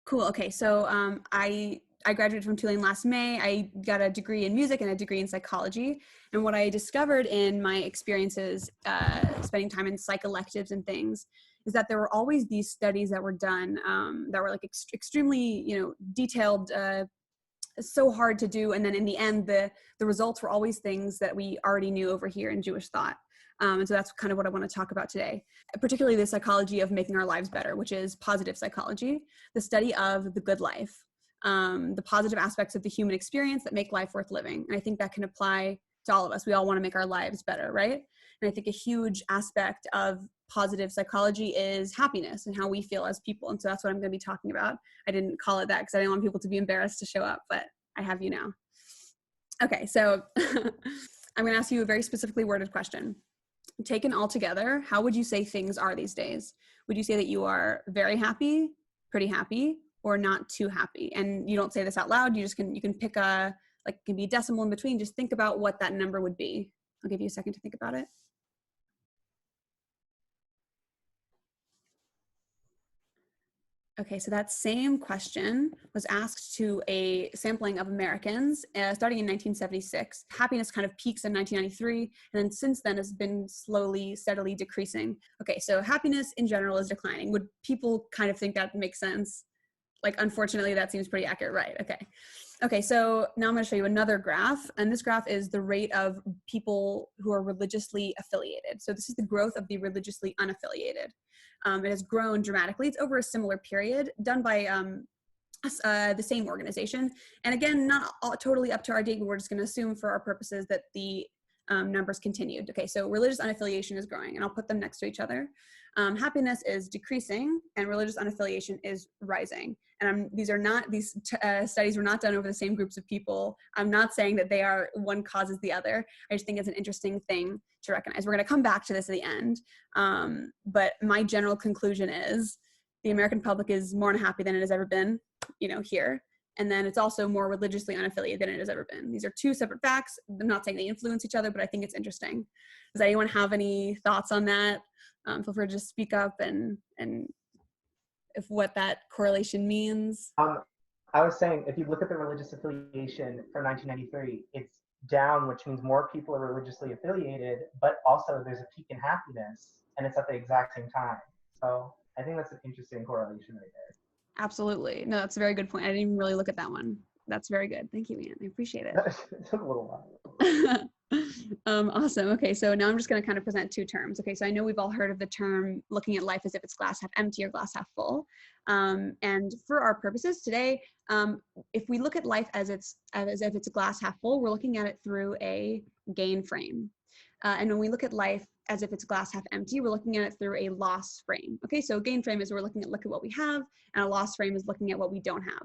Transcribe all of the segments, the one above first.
Cool. Okay. So I graduated from Tulane last May. I got a degree in music and a degree in psychology. And what I discovered in my experiences spending time in psych electives and things is that there were always these studies that were done that were like extremely, detailed, so hard to do. And then in the end, the results were always things that we already knew over here in Jewish thought. And so that's kind of what I want to talk about today, particularly the psychology of making our lives better, which is positive psychology, the study of the good life, the positive aspects of the human experience that make life worth living. And I think that can apply to all of us. We all want to make our lives better, right? And I think a huge aspect of positive psychology is happiness and how we feel as people. And so that's what I'm going to be talking about. I didn't call it that because I didn't want people to be embarrassed to show up, but I have you now. Okay, so I'm going to ask you a very specifically worded question. Taken all together, how would you say things are these days? Would you say that you are very happy, pretty happy, or not too happy? And you don't say this out loud. You can pick a, like, it can be a decimal in between. Just think about what that number would be. I'll give you a second to think about it. Okay, so that same question was asked to a sampling of Americans starting in 1976. Happiness kind of peaks in 1993, and then since then has been slowly, steadily decreasing. Okay, so happiness in general is declining. Would people kind of think that makes sense? Like, unfortunately, that seems pretty accurate, right? Okay. Okay, so now I'm going to show you another graph, and this graph is the rate of people who are religiously affiliated. So this is the growth of the religiously unaffiliated. It has grown dramatically. It's over a similar period, done by the same organization. And again, not totally up to our date, but we're just going to assume for our purposes that the numbers continued. Okay, so religious unaffiliation is growing, and I'll put them next to each other. Happiness is decreasing, and religious unaffiliation is rising. And these studies were not done over the same groups of people. I'm not saying that they are one causes the other. I just think it's an interesting thing to recognize. We're going to come back to this at the end. But my general conclusion is the American public is more unhappy than it has ever been, here. And then it's also more religiously unaffiliated than it has ever been. These are two separate facts. I'm not saying they influence each other, but I think it's interesting. Does anyone have any thoughts on that? Feel free to just speak up and if what that correlation means. I was saying, if you look at the religious affiliation for 1993, it's down, which means more people are religiously affiliated, but also there's a peak in happiness, and it's at the exact same time. So I think that's an interesting correlation right there. Absolutely. No, that's a very good point. I didn't even really look at that one. That's very good. Thank you, Ian. I appreciate it. It took a little while. Awesome. Okay, so now I'm just going to kind of present two terms. Okay, so I know we've all heard of the term looking at life as if it's glass half empty or glass half full. And for our purposes today, if we look at life as if it's a glass half full, we're looking at it through a gain frame. And when we look at life as if it's glass half empty, we're looking at it through a loss frame. Okay, so a gain frame is look at what we have, and a loss frame is looking at what we don't have.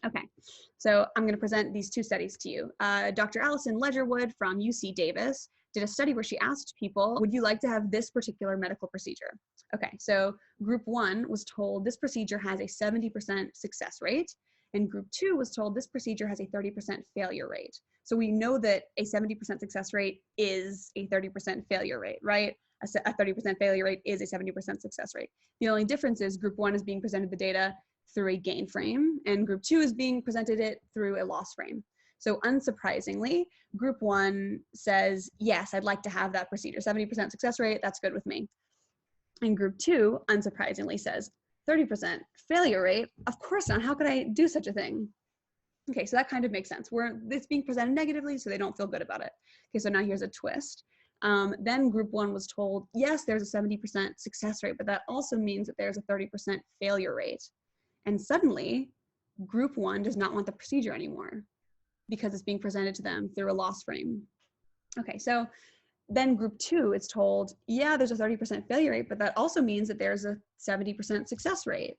Okay, so I'm going to present these two studies to you. Dr. Allison Ledgerwood from UC Davis did a study where she asked people, would you like to have this particular medical procedure? Okay, so group 1 was told this procedure has a 70% success rate, and group 2 was told this procedure has a 30% failure rate. So we know that a 70% success rate is a 30% failure rate, right? A 30% failure rate is a 70% success rate. The only difference is group 1 is being presented the data through a gain frame, and group 2 is being presented it through a loss frame. So unsurprisingly, group 1 says, yes, I'd like to have that procedure. 70% success rate, that's good with me. And group 2, unsurprisingly, says 30% failure rate, of course not, how could I do such a thing? Okay, so that kind of makes sense. It's being presented negatively, so they don't feel good about it. Okay, so now here's a twist. Then group 1 was told, yes, there's a 70% success rate, but that also means that there's a 30% failure rate. And suddenly, group 1 does not want the procedure anymore because it's being presented to them through a loss frame. Okay, so then group 2 is told, yeah, there's a 30% failure rate, but that also means that there's a 70% success rate.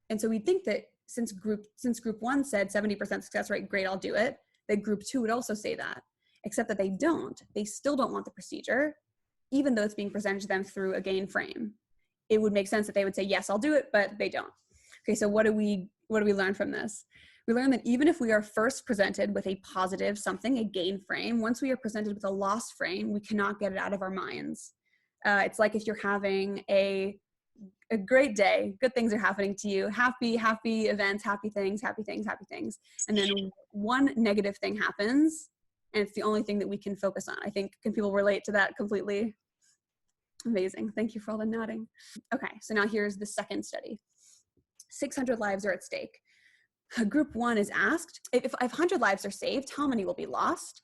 And so we think that since group 1 said 70% success rate, great, I'll do it, that group 2 would also say that, except that they don't. They still don't want the procedure, even though it's being presented to them through a gain frame. It would make sense that they would say, yes, I'll do it, but they don't. Okay, so what do we learn from this? We learn that even if we are first presented with a positive something, a gain frame, once we are presented with a loss frame, we cannot get it out of our minds. It's like if you're having a a great day. Good things are happening to you. Happy events, happy things. And then one negative thing happens, and it's the only thing that we can focus on. I think, can people relate to that completely? Amazing. Thank you for all the nodding. Okay, so now here's the second study. 600 lives are at stake. Group 1 is asked, if 100 lives are saved, how many will be lost?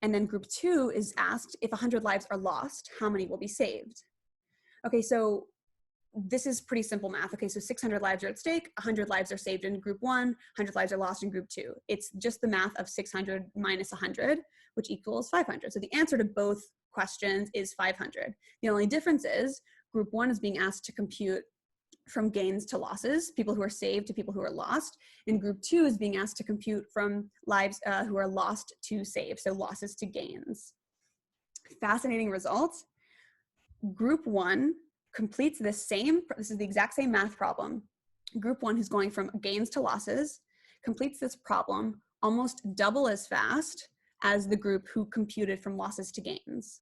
And then group 2 is asked, if 100 lives are lost, how many will be saved? Okay, so this is pretty simple math. Okay, so 600 lives are at stake, 100 lives are saved in group 1, 100 lives are lost in group 2. It's just the math of 600 minus 100, which equals 500. So the answer to both questions is 500. The only difference is group 1 is being asked to compute from gains to losses, people who are saved to people who are lost. And group 2 is being asked to compute from lives who are lost to saved, so losses to gains. Fascinating results. Group 1 completes this is the exact same math problem. Group 1, who's going from gains to losses, completes this problem almost double as fast as the group who computed from losses to gains.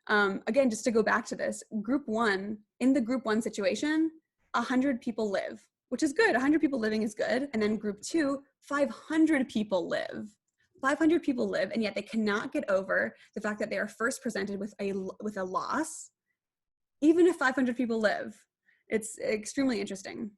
Again, just to go back to this, group 1, in the group 1 situation, 100 people live, which is good. 100 people living is good. And then group 2, 500 people live. 500 people live, and yet they cannot get over the fact that they are first presented with a loss, even if 500 people live. It's extremely interesting.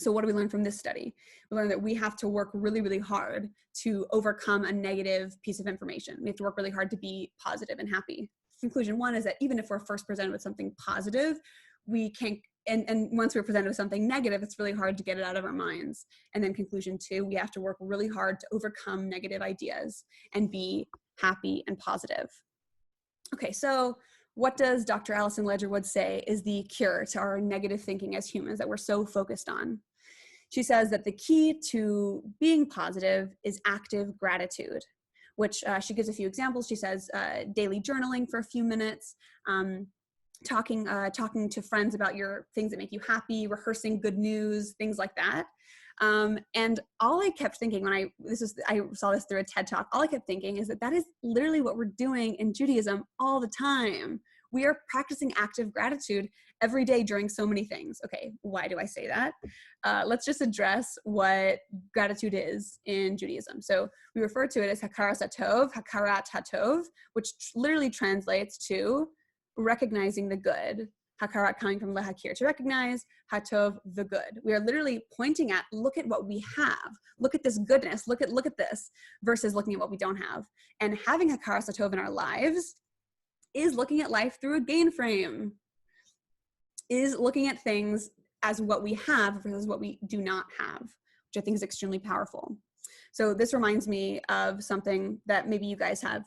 So what do we learn from this study? We learned that we have to work really, really hard to overcome a negative piece of information. We have to work really hard to be positive and happy. Conclusion 1 is that even if we're first presented with something positive, we can't, and once we're presented with something negative, it's really hard to get it out of our minds. And then conclusion 2, we have to work really hard to overcome negative ideas and be happy and positive. Okay, so what does Dr. Allison Ledgerwood say is the cure to our negative thinking as humans that we're so focused on? She says that the key to being positive is active gratitude, which she gives a few examples. She says daily journaling for a few minutes, talking to friends about your things that make you happy, rehearsing good news, things like that. And all I kept thinking when I saw this through a TED Talk, all I kept thinking is that is literally what we're doing in Judaism all the time. We are practicing active gratitude every day during so many things. Okay, why do I say that? Let's just address what gratitude is in Judaism. So we refer to it as hakarat hatov, which literally translates to recognizing the good. Hakarat coming from lehakir, to recognize, hatov, the good. We are literally pointing at, look at what we have. Look at this goodness, look at this, versus looking at what we don't have. And having hakarat hatov in our lives is looking at life through a gain frame, is looking at things as what we have versus what we do not have, which I think is extremely powerful. So this reminds me of something that maybe you guys have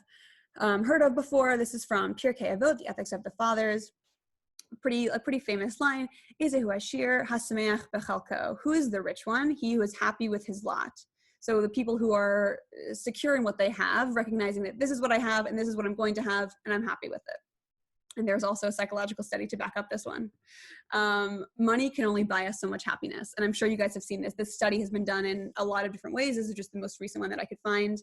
heard of before. This is from Pirkei Avot, the Ethics of the Fathers. A pretty famous line, Ezehu Ashir Hasameach Bechalko. Who is the rich one? He who is happy with his lot. So the people who are secure in what they have, recognizing that this is what I have and this is what I'm going to have and I'm happy with it. And there's also a psychological study to back up this one. Money can only buy us so much happiness. And I'm sure you guys have seen this. This study has been done in a lot of different ways. This is just the most recent one that I could find.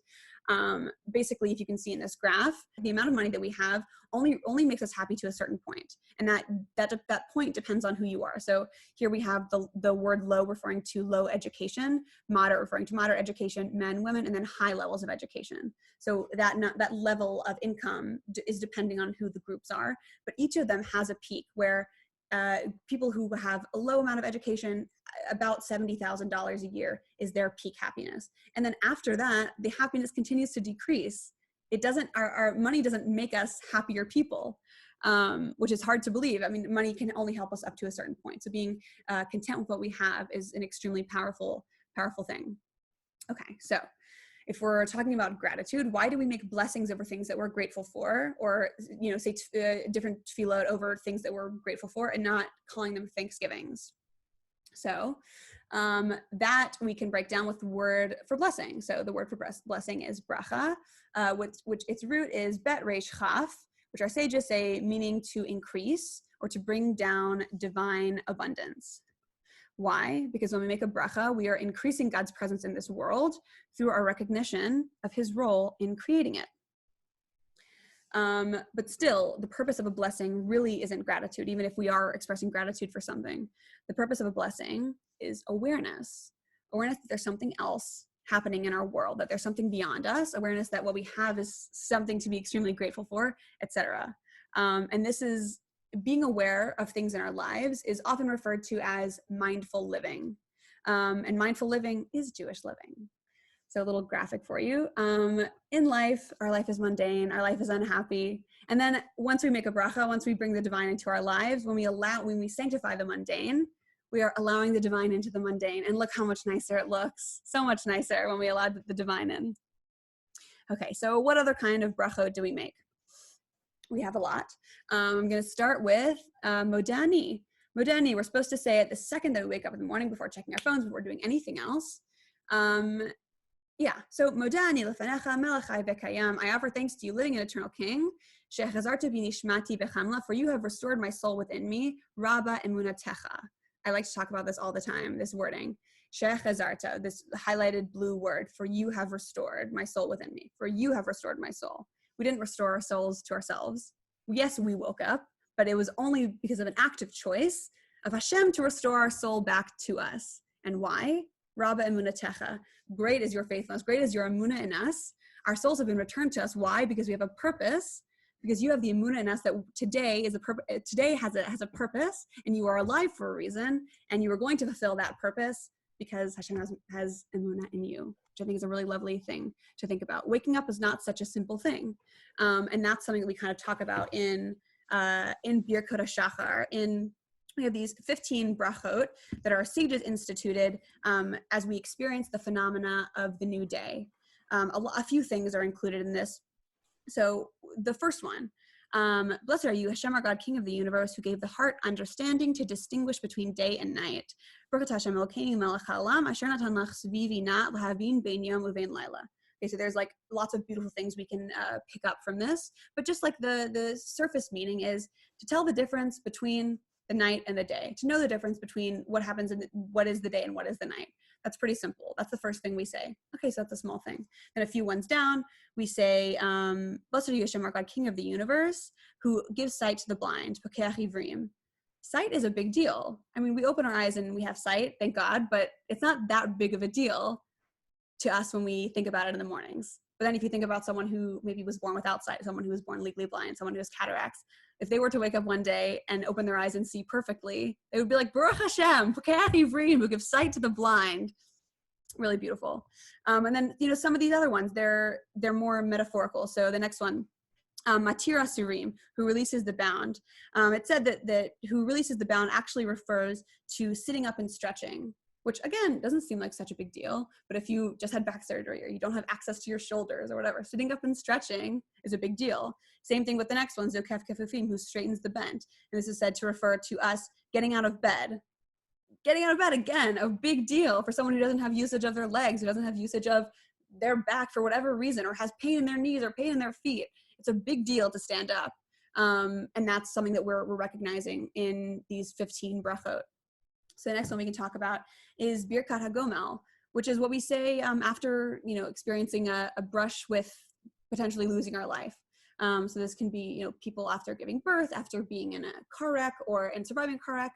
Basically, if you can see in this graph, the amount of money that we have only makes us happy to a certain point. And that point depends on who you are. So here we have the word low referring to low education, moderate referring to moderate education, men, women, and then high levels of education. So that level of income is depending on who the groups are, but each of them has a peak where people who have a low amount of education, about $70,000 a year is their peak happiness. And then after that, the happiness continues to decrease. Our money doesn't make us happier people, which is hard to believe. I mean, money can only help us up to a certain point. So being content with what we have is an extremely powerful thing. Okay, so if we're talking about gratitude, why do we make blessings over things that we're grateful for, or say different tefillot over things that we're grateful for, and not calling them thanksgivings? So that we can break down with the word for blessing. So the word for blessing is bracha, which its root is bet reish chaf, which our sages say meaning to increase or to bring down divine abundance. Why? Because when we make a bracha, we are increasing God's presence in this world through our recognition of his role in creating it. But still, the purpose of a blessing really isn't gratitude, even if we are expressing gratitude for something. The purpose of a blessing is awareness that there's something else happening in our world, that there's something beyond us, awareness that what we have is something to be extremely grateful for, etc. And this is being aware of things in our lives is often referred to as mindful living. And mindful living is Jewish living. So a little graphic for you. In life, our life is mundane, our life is unhappy. And then once we make a bracha, once we bring the divine into our lives, when we sanctify the mundane, we are allowing the divine into the mundane. And look how much nicer it looks. So much nicer when we allow the divine in. Okay, so what other kind of brachot do we make? We have a lot. I'm going to start with modani. Modani, we're supposed to say it the second that we wake up in the morning before checking our phones, before doing anything else. So modani lefanecha melechai vekayam. I offer thanks to you, living and eternal King. Shechazarta binishmati bechamla, for you have restored my soul within me. Rabba emunatecha. I like to talk about this all the time, this wording. Shechazarta, this highlighted blue word, for you have restored my soul within me. For you have restored my soul. We didn't restore our souls to ourselves. Yes, we woke up, but it was only because of an active choice of Hashem to restore our soul back to us. And why? Rabba emunatecha. Great is your faithfulness. Great is your emunah in us. Our souls have been returned to us. Why? Because we have a purpose. Because you have the emunah in us that today has a purpose, and you are alive for a reason, and you are going to fulfill that purpose because Hashem has emunah in you, which I think is a really lovely thing to think about. Waking up is not such a simple thing, and that's something that we kind of talk about in Birkat HaShachar. We have these 15 brachot that our sages instituted as we experience the phenomena of the new day. A few things are included in this. So the first one, blessed are you, Hashem, our God, King of the universe, who gave the heart understanding to distinguish between day and night. Okay, so there's like lots of beautiful things we can pick up from this, but just like the surface meaning is to tell the difference between the night and the day, to know the difference between what happens in what is the day and what is the night. That's pretty simple. That's the first thing we say. Okay, so that's a small thing. Then a few ones down, we say, blessed are you, Hashem, our God, King of the universe, who gives sight to the blind. Sight is a big deal. I mean, we open our eyes and we have sight, thank God, but it's not that big of a deal to us when we think about it in the mornings. But then if you think about someone who maybe was born without sight, someone who was born legally blind, someone who has cataracts, if they were to wake up one day and open their eyes and see perfectly, they would be like, Baruch Hashem, who gives sight to the blind. Really beautiful. And then, some of these other ones, they're more metaphorical. So the next one, Matir Asurim, who releases the bound. It said that who releases the bound actually refers to sitting up and stretching, which again, doesn't seem like such a big deal, but if you just had back surgery or you don't have access to your shoulders or whatever, sitting up and stretching is a big deal. Same thing with the next one, Zokef Kefufim, who straightens the bent. And this is said to refer to us getting out of bed. Getting out of bed, again, a big deal for someone who doesn't have usage of their legs, who doesn't have usage of their back for whatever reason, or has pain in their knees or pain in their feet. It's a big deal to stand up. And that's something that we're recognizing in these 15 brachot. So the next one we can talk about is Birkat HaGomel, which is what we say after experiencing a brush with potentially losing our life. So this can be people after giving birth, after being in a car wreck or in surviving a car wreck.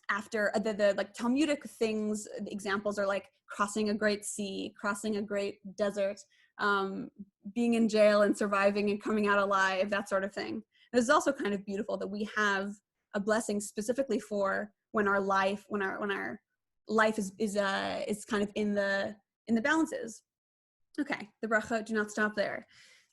After the like Talmudic things, the examples are like crossing a great sea, crossing a great desert, being in jail and surviving and coming out alive, that sort of thing. This is also kind of beautiful that we have a blessing specifically for when our life is kind of in the balances. Okay, the brachot do not stop there.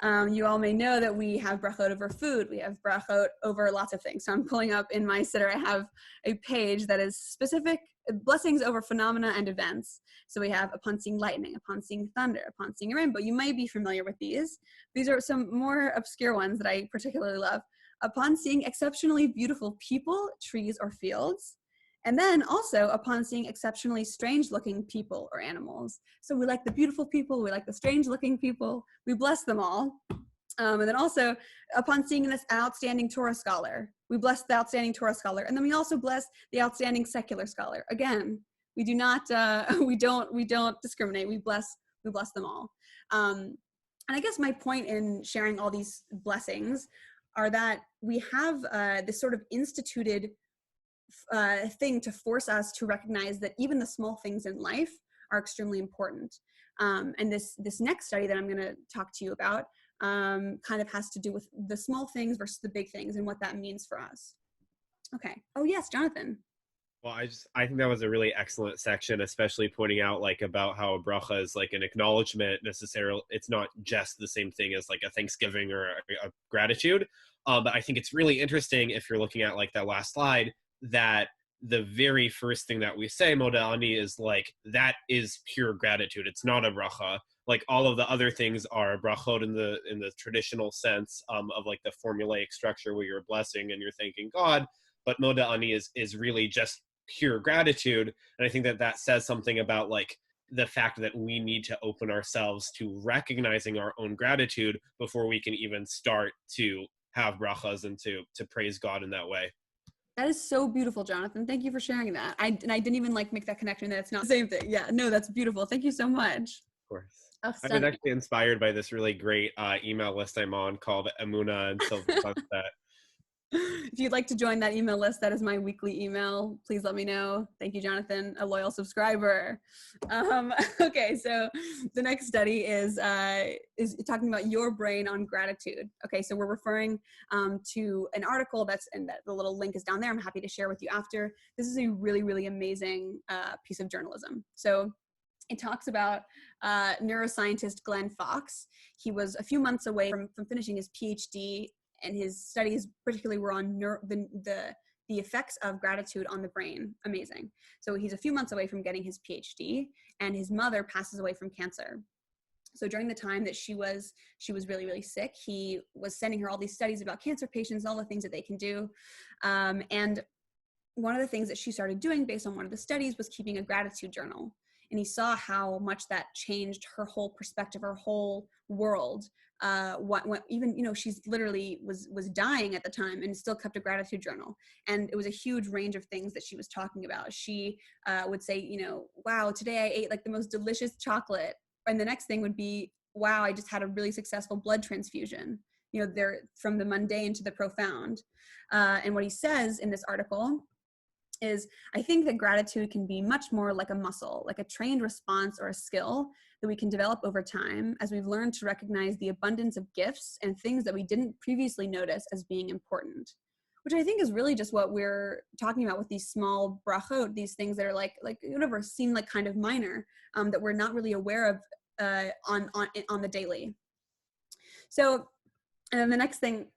You all may know that we have brachot over food. We have brachot over lots of things. So I'm pulling up in my siddur, I have a page that is specific blessings over phenomena and events. So we have upon seeing lightning, upon seeing thunder, upon seeing a rainbow. You might be familiar with these. These are some more obscure ones that I particularly love. Upon seeing exceptionally beautiful people, trees, or fields. And then also upon seeing exceptionally strange looking people or animals. So we like the beautiful people, we like the strange looking people, we bless them all. And then also upon seeing this outstanding Torah scholar, we bless the outstanding Torah scholar. And then we also bless the outstanding secular scholar. Again, we do not, we don't discriminate, we bless them all. And I guess my point in sharing all these blessings are that we have this sort of instituted thing to force us to recognize that even the small things in life are extremely important. And this next study that I'm going to talk to you about kind of has to do with the small things versus the big things and what that means for us. Okay. Oh yes, Jonathan. Well, I think that was a really excellent section, especially pointing out like about how a bracha is like an acknowledgement necessarily. It's not just the same thing as like a thanksgiving or a gratitude. But I think it's really interesting if you're looking at like that last slide, that the very first thing that we say, Moda Ani, is like, that is pure gratitude. It's not a bracha. Like all of the other things are brachot in the traditional sense of like the formulaic structure where you're blessing and you're thanking God. But Moda Ani is really just pure gratitude. And I think that says something about like the fact that we need to open ourselves to recognizing our own gratitude before we can even start to have brachas and to praise God in that way. That is so beautiful, Jonathan. Thank you for sharing that. I didn't even like make that connection that it's not the same thing. Yeah, no, that's beautiful. Thank you so much. Of course. Oh, I've been actually inspired by this really great email list I'm on called Emunah and Silver Sunset. If you'd like to join that email list, that is my weekly email. Please let me know. Thank you, Jonathan, a loyal subscriber. Okay, so the next study is talking about your brain on gratitude. Okay, so we're referring to an article and the little link is down there. I'm happy to share with you after. This is a really, really amazing piece of journalism. So it talks about neuroscientist Glenn Fox. He was a few months away from finishing his PhD, and his studies particularly were on the effects of gratitude on the brain. Amazing. So he's a few months away from getting his PhD, and his mother passes away from cancer. So during the time that she was really, really sick, he was sending her all these studies about cancer patients and all the things that they can do. And one of the things that she started doing based on one of the studies was keeping a gratitude journal. And he saw how much that changed her whole perspective, her whole world. Even, she's literally was dying at the time and still kept a gratitude journal. And it was a huge range of things that she was talking about. She would say, wow, today I ate like the most delicious chocolate. And the next thing would be, wow, I just had a really successful blood transfusion. They're from the mundane to the profound. And what he says in this article is, I think that gratitude can be much more like a muscle, like a trained response or a skill that we can develop over time as we've learned to recognize the abundance of gifts and things that we didn't previously notice as being important, which I think is really just what we're talking about with these small brachot, these things that are like whatever seem like kind of minor, that we're not really aware of on the daily. So, and then the next thing,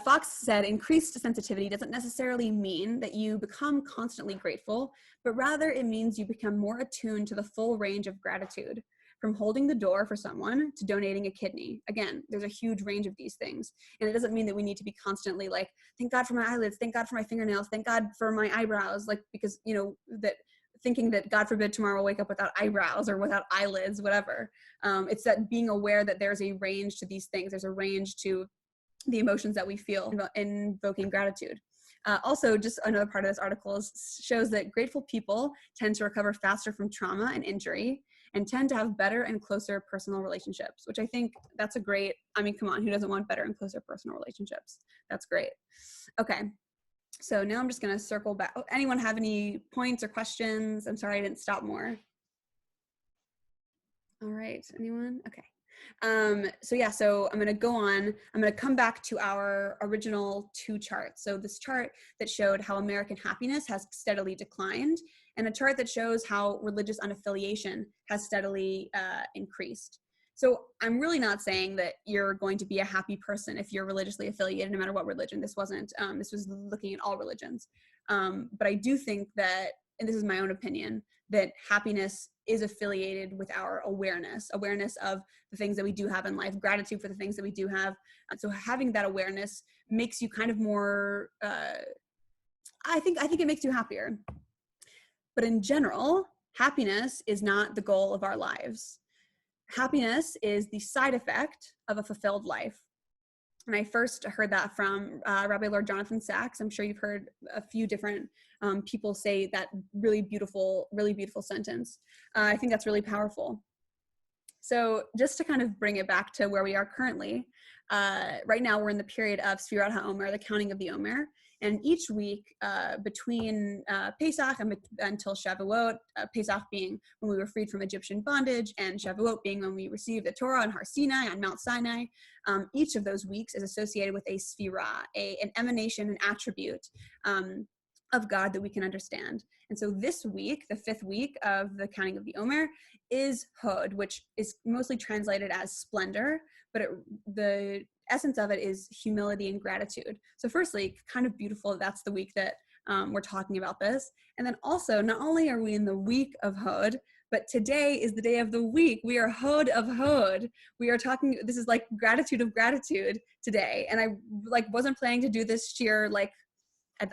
Fox said, increased sensitivity doesn't necessarily mean that you become constantly grateful, but rather it means you become more attuned to the full range of gratitude, from holding the door for someone to donating a kidney. Again, there's a huge range of these things. And it doesn't mean that we need to be constantly like, thank God for my eyelids, thank God for my fingernails, thank God for my eyebrows, like, because, that thinking that God forbid tomorrow I'll wake up without eyebrows or without eyelids, whatever. It's that being aware that there's a range to these things. There's a range to the emotions that we feel invoking gratitude. Also, just another part of this article shows that grateful people tend to recover faster from trauma and injury and tend to have better and closer personal relationships, which I think that's come on, who doesn't want better and closer personal relationships? That's great. Okay, so now I'm just gonna circle back. Oh, anyone have any points or questions? I'm sorry I didn't stop more. All right, anyone? Okay. So I'm going to go on. I'm going to come back to our original two charts. So this chart that showed how American happiness has steadily declined, and a chart that shows how religious unaffiliation has steadily increased. So I'm really not saying that you're going to be a happy person if you're religiously affiliated, no matter what religion. This was looking at all religions. But I do think that, and this is my own opinion, that happiness is affiliated with our awareness of the things that we do have in life, gratitude for the things that we do have. So having that awareness makes you kind of more, I think it makes you happier. But in general, happiness is not the goal of our lives. Happiness is the side effect of a fulfilled life. And I first heard that from Rabbi Lord Jonathan Sachs. I'm sure you've heard a few different people say that really beautiful sentence. I think that's really powerful. So just to kind of bring it back to where we are currently, right now we're in the period of Shira HaOmer, the counting of the Omer. And each week between Pesach until Shavuot, Pesach being when we were freed from Egyptian bondage, and Shavuot being when we received the Torah on Har Sinai, on Mount Sinai, each of those weeks is associated with a sphira, an emanation, an attribute of God that we can understand. And so this week, the 5th week of the counting of the Omer, is Hod, which is mostly translated as splendor, but the essence of it is humility and gratitude. So firstly, kind of beautiful, that's the week that we're talking about this. And then also, not only are we in the week of Hod, but today is the day of the week. We are Hod of Hod. We are talking, this is like gratitude of gratitude today. And I wasn't planning to do this shir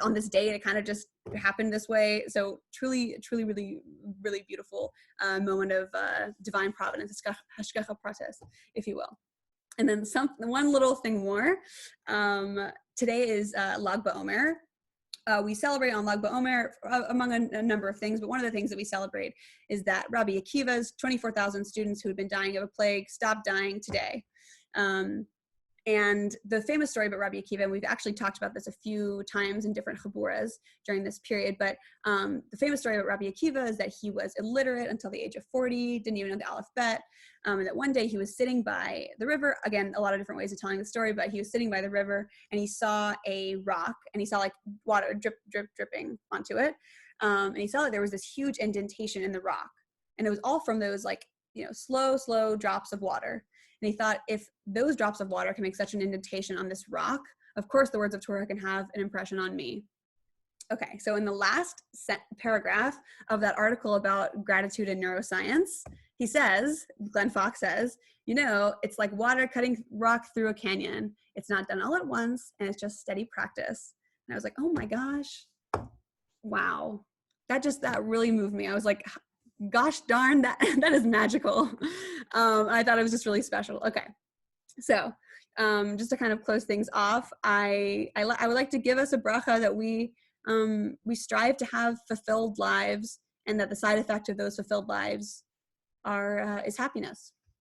on this day. It kind of just happened this way. So truly, really, really beautiful moment of divine providence, hashgacha pratis, if you will. And then one little thing more. Today is Lag BaOmer. We celebrate on Lag BaOmer among a number of things, but one of the things that we celebrate is that Rabbi Akiva's 24,000 students who had been dying of a plague stopped dying today. And the famous story about Rabbi Akiva, and we've actually talked about this a few times in different chaburas during this period, but the famous story about Rabbi Akiva is that he was illiterate until the age of 40, didn't even know the alphabet, and that one day he was sitting by the river, again, a lot of different ways of telling the story, but he was sitting by the river and he saw a rock and he saw like water dripping onto it. And he saw that there was this huge indentation in the rock. And it was all from those slow drops of water. And he thought, if those drops of water can make such an indentation on this rock, of course the words of Torah can have an impression on me. Okay, so in the last paragraph of that article about gratitude and neuroscience, he says, Glenn Fox says, it's like water cutting rock through a canyon. It's not done all at once, and it's just steady practice. And I was like, oh my gosh, wow. That really moved me. I was like, gosh darn, that is magical. I thought it was just really special. Okay, so just to kind of close things off, I would like to give us a bracha that we strive to have fulfilled lives, and that the side effect of those fulfilled lives is happiness.